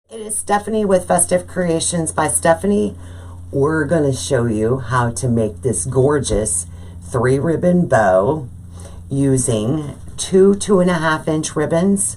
It is Stephanie with Festive Creations by Stephanie. We're going to show you how to make this gorgeous 3-ribbon bow using two 2.5-inch ribbons,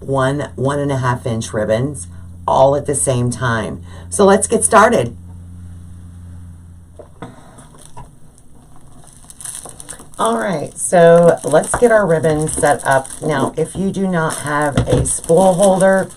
one 1.5-inch ribbons, all at the same time. So let's get started. All right, so let's get our ribbon set up. Now, if you do not have a spool holder,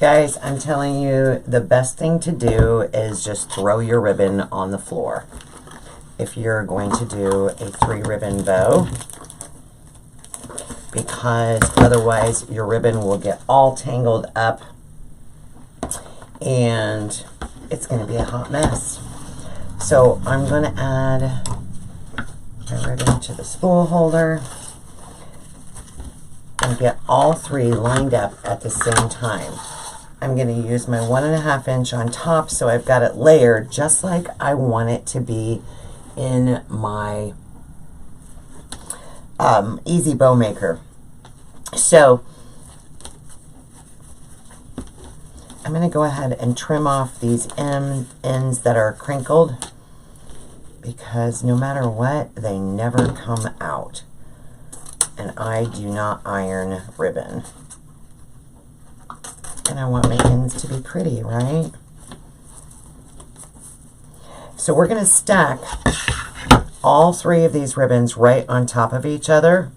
guys, I'm telling you, the best thing to do is just throw your ribbon on the floor. If you're going to do a 3-ribbon bow, because otherwise your ribbon will get all tangled up and it's going to be a hot mess. So I'm going to add my ribbon to the spool holder and get all 3 lined up at the same time. I'm going to use my 1.5-inch on top, so I've got it layered just like I want it to be in my EZ Bowmaker. So I'm going to go ahead and trim off these ends that are crinkled, because no matter what, they never come out. And I do not iron ribbon. And I want my ends to be pretty, right? So we're going to stack all 3 of these ribbons right on top of each other,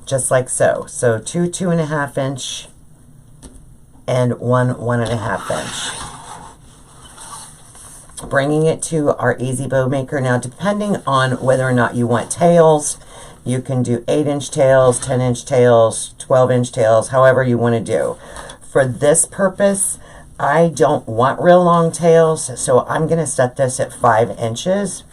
just like so. So 2 2.5-inch and 1 1.5-inch. Bringing it to our EZ Bowmaker. Now, depending on whether or not you want tails, you can do 8-inch tails, 10-inch tails, 12-inch tails, however you want to do. For this purpose, I don't want real long tails, so I'm going to set this at 5 inches.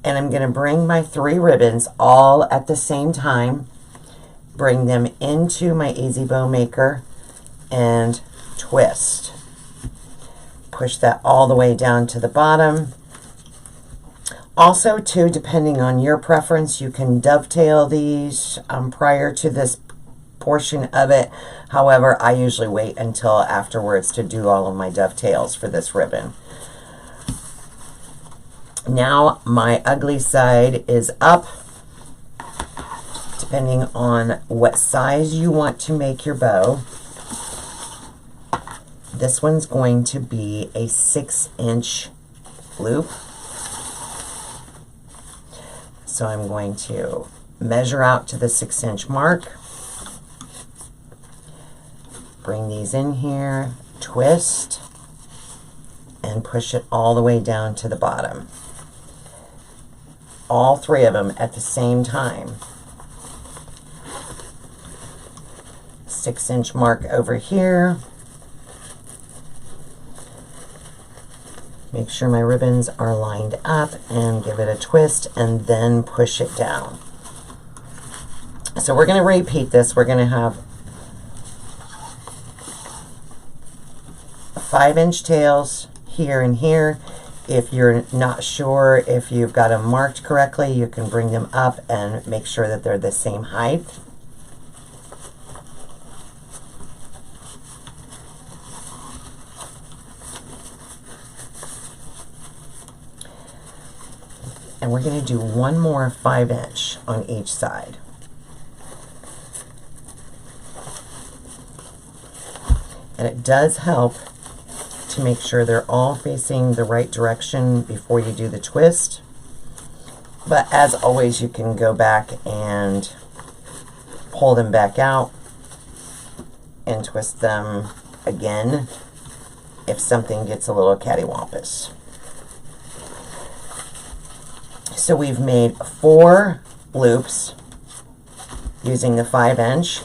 And I'm going to bring my 3 ribbons all at the same time, bring them into my EZ Bowmaker, and twist. Push that all the way down to the bottom. Also, too, depending on your preference, you can dovetail these prior to this portion of it. However, I usually wait until afterwards to do all of my dovetails for this ribbon. Now, my ugly side is up. Depending on what size you want to make your bow, this one's going to be a 6-inch loop. So I'm going to measure out to the 6-inch mark, bring these in here, twist, and push it all the way down to the bottom. All 3 of them at the same time. 6-inch mark over here. Make sure my ribbons are lined up and give it a twist and then push it down. So we're going to repeat this. We're going to have 5-inch tails here and here. If you're not sure if you've got them marked correctly, you can bring them up and make sure that they're the same height. And we're going to do one more 5-inch on each side. And it does help to make sure they're all facing the right direction before you do the twist. But as always, you can go back and pull them back out and twist them again if something gets a little cattywampus. So we've made 4 loops using the 5-inch.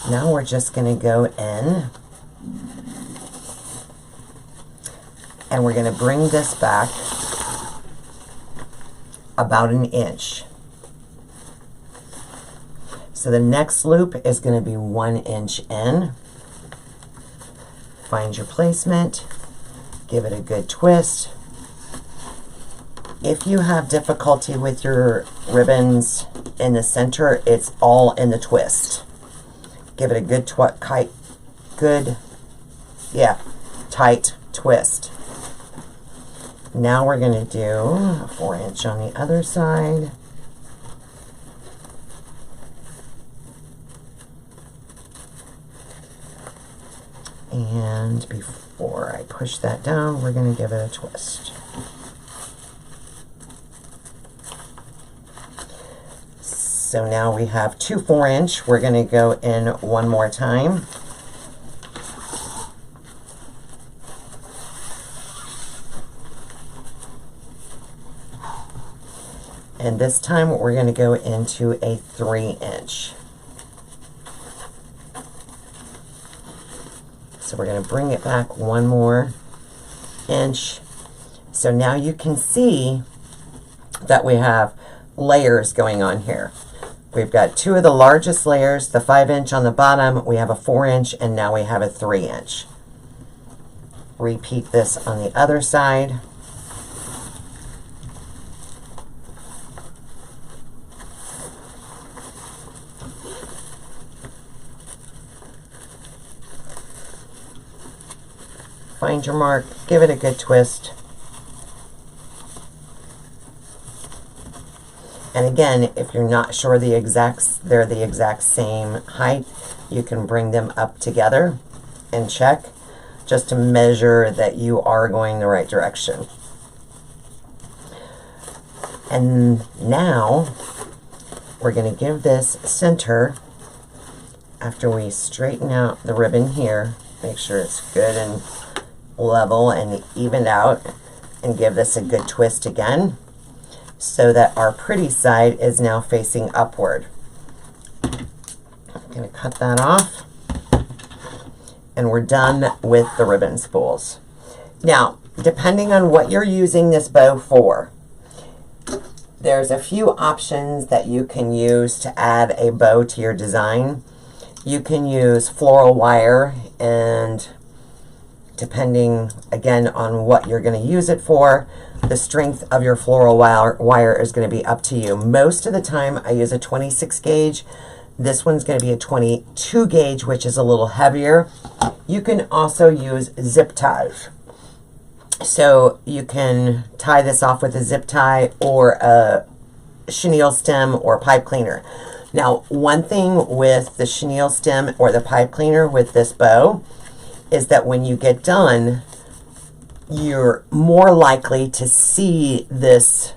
Now we're just going to go in and we're going to bring this back about 1 inch. So the next loop is going to be 1 inch in. Find your placement, give it a good twist. If you have difficulty with your ribbons in the center, it's all in the twist. Give it a good Yeah, tight twist. Now we're going to do a 4-inch on the other side. And before I push that down, we're going to give it a twist. So now we have 2 4-inch. We're going to go in one more time. And this time we're going to go into a 3-inch. So we're going to bring it back one more inch. So now you can see that we have layers going on here. We've got 2 of the largest layers, the 5-inch on the bottom, we have a 4-inch, and now we have a 3-inch. Repeat this on the other side. Find your mark, give it a good twist. And again, if you're not sure they're the exact same height, you can bring them up together and check just to measure that you are going the right direction. And now we're going to give this center, after we straighten out the ribbon here, make sure it's good and level and evened out, and give this a good twist again so that our pretty side is now facing upward. I'm going to cut that off, and we're done with the ribbon spools. Now, depending on what you're using this bow for, there's a few options that you can use to add a bow to your design. You can use floral wire, and depending again on what you're going to use it for, the strength of your floral wire is going to be up to you. Most of the time I use a 26 gauge. This one's going to be a 22 gauge, which is a little heavier. You can also use zip ties. So you can tie this off with a zip tie or a chenille stem or pipe cleaner. Now, one thing with the chenille stem or the pipe cleaner with this bow is that when you get done, you're more likely to see this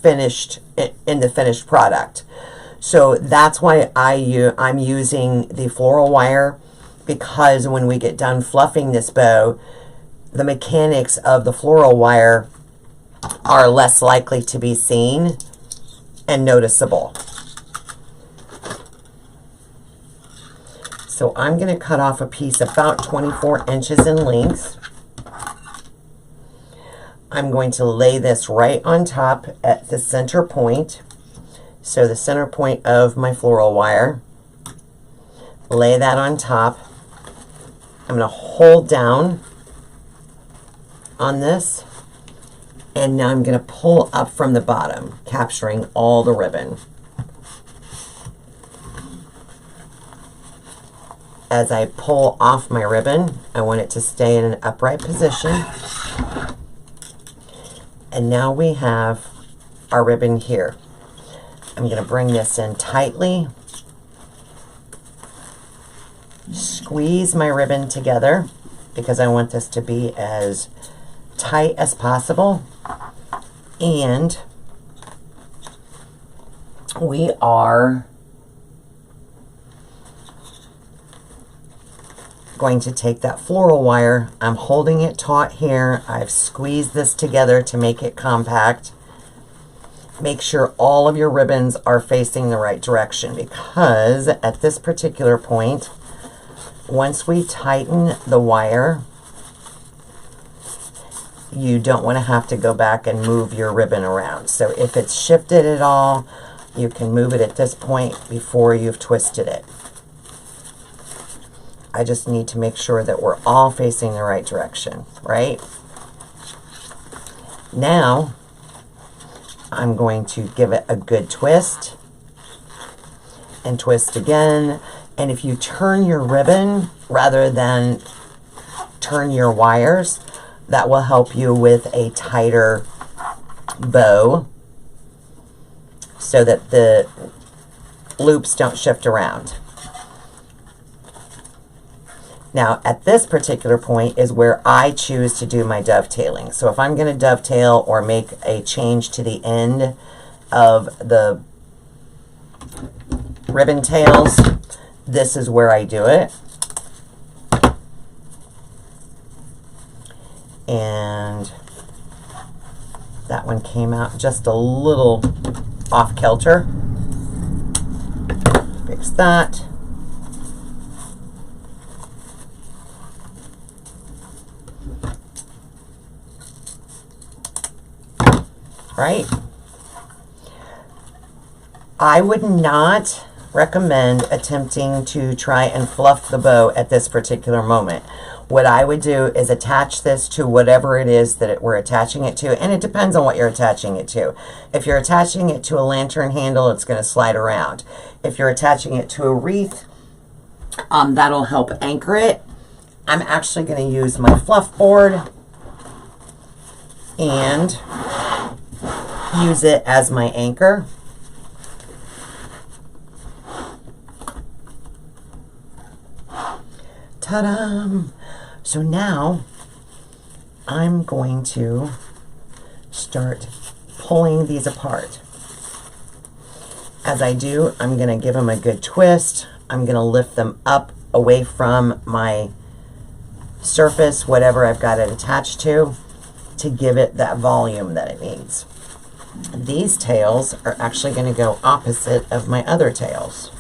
finished in the finished product. So that's why I'm using the floral wire, because when we get done fluffing this bow, the mechanics of the floral wire are less likely to be seen and noticeable. So I'm going to cut off a piece about 24 inches in length. I'm going to lay this right on top at the center point. So the center point of my floral wire. Lay that on top. I'm going to hold down on this, and now I'm going to pull up from the bottom, capturing all the ribbon. As I pull off my ribbon, I want it to stay in an upright position. And now we have our ribbon here. I'm going to bring this in tightly, squeeze my ribbon together because I want this to be as tight as possible, and we are going to take that floral wire. I'm holding it taut here. I've squeezed this together to make it compact. Make sure all of your ribbons are facing the right direction, because at this particular point, once we tighten the wire, you don't want to have to go back and move your ribbon around. So if it's shifted at all, you can move it at this point before you've twisted it. I just need to make sure that we're all facing the right direction, right? Now, I'm going to give it a good twist and twist again. And if you turn your ribbon rather than turn your wires. That will help you with a tighter bow so that the loops don't shift around. Now, at this particular point is where I choose to do my dovetailing. So if I'm going to dovetail or make a change to the end of the ribbon tails, this is where I do it. And that one came out just a little off kilter. Fix that. Right? I would not recommend attempting to try and fluff the bow at this particular moment. What I would do is attach this to whatever it is that we're attaching it to, and it depends on what you're attaching it to. If you're attaching it to a lantern handle, it's going to slide around. If you're attaching it to a wreath, that'll help anchor it. I'm actually going to use my fluff board and use it as my anchor. Ta-da! So now I'm going to start pulling these apart. As I do, I'm going to give them a good twist. I'm going to lift them up away from my surface, whatever I've got it attached to give it that volume that it needs. These tails are actually going to go opposite of my other tails.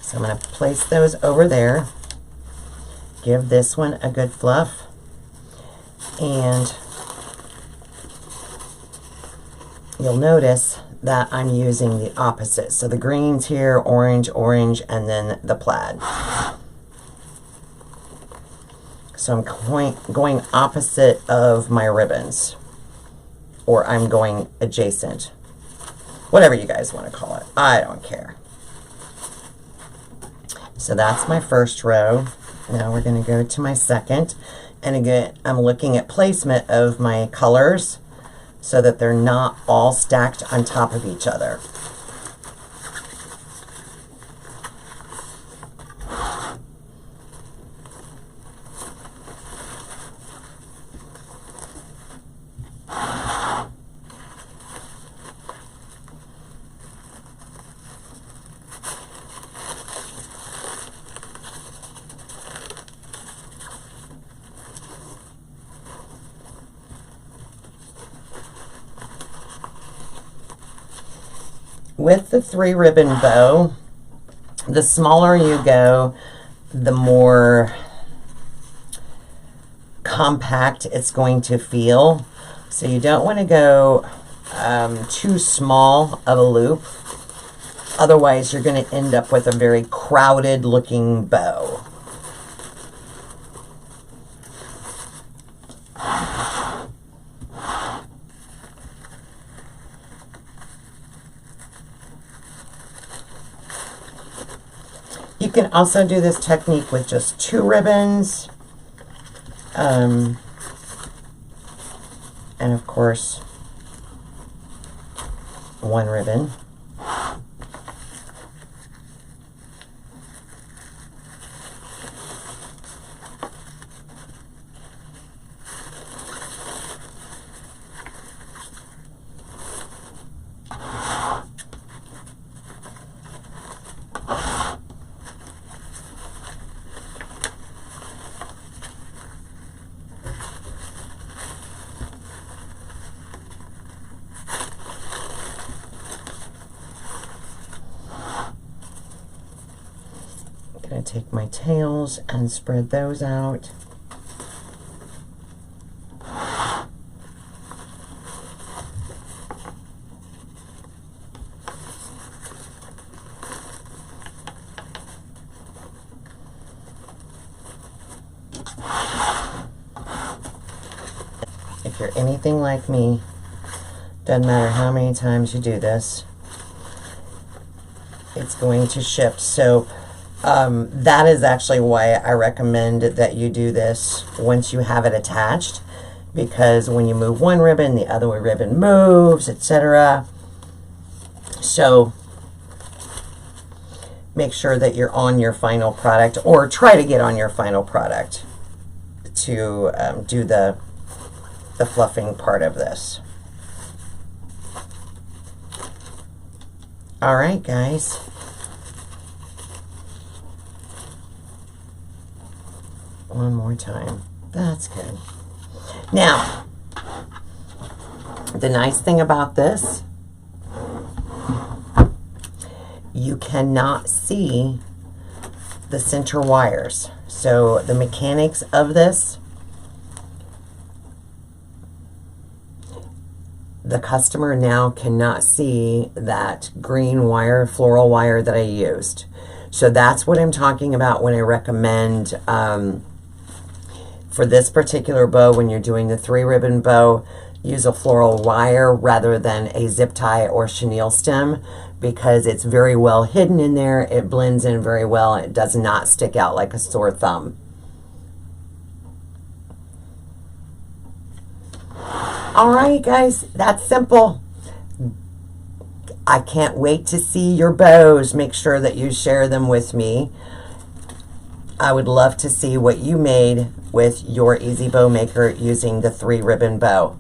So I'm going to place those over there, give this one a good fluff, and you'll notice that I'm using the opposite. So the green's here, orange, orange, and then the plaid. So I'm going opposite of my ribbons, or I'm going adjacent. Whatever you guys want to call it. I don't care. So that's my first row. Now we're going to go to my second. And again, I'm looking at placement of my colors so that they're not all stacked on top of each other. With the 3-ribbon bow, the smaller you go, the more compact it's going to feel. So you don't want to go too small of a loop. Otherwise, you're going to end up with a very crowded looking bow. You can also do this technique with just 2 ribbons. And of course, 1 ribbon. Going to take my tails and spread those out. If you're anything like me, doesn't matter how many times you do this, it's going to shift soap That is actually why I recommend that you do this once you have it attached, because when you move one ribbon, the other ribbon moves, etc. So make sure that you're on your final product, or try to get on your final product to do the fluffing part of this. All right, guys. One more time. That's good. Now, the nice thing about this, you cannot see the center wires. So the mechanics of this, the customer now cannot see that green wire, floral wire that I used. So that's what I'm talking about when I recommend for this particular bow, when you're doing the 3-ribbon bow, use a floral wire rather than a zip tie or chenille stem, because it's very well hidden in there. It blends in very well, and it does not stick out like a sore thumb. All right, guys, that's simple. I can't wait to see your bows. Make sure that you share them with me. I would love to see what you made with your EZ Bowmaker using the 3-ribbon bow.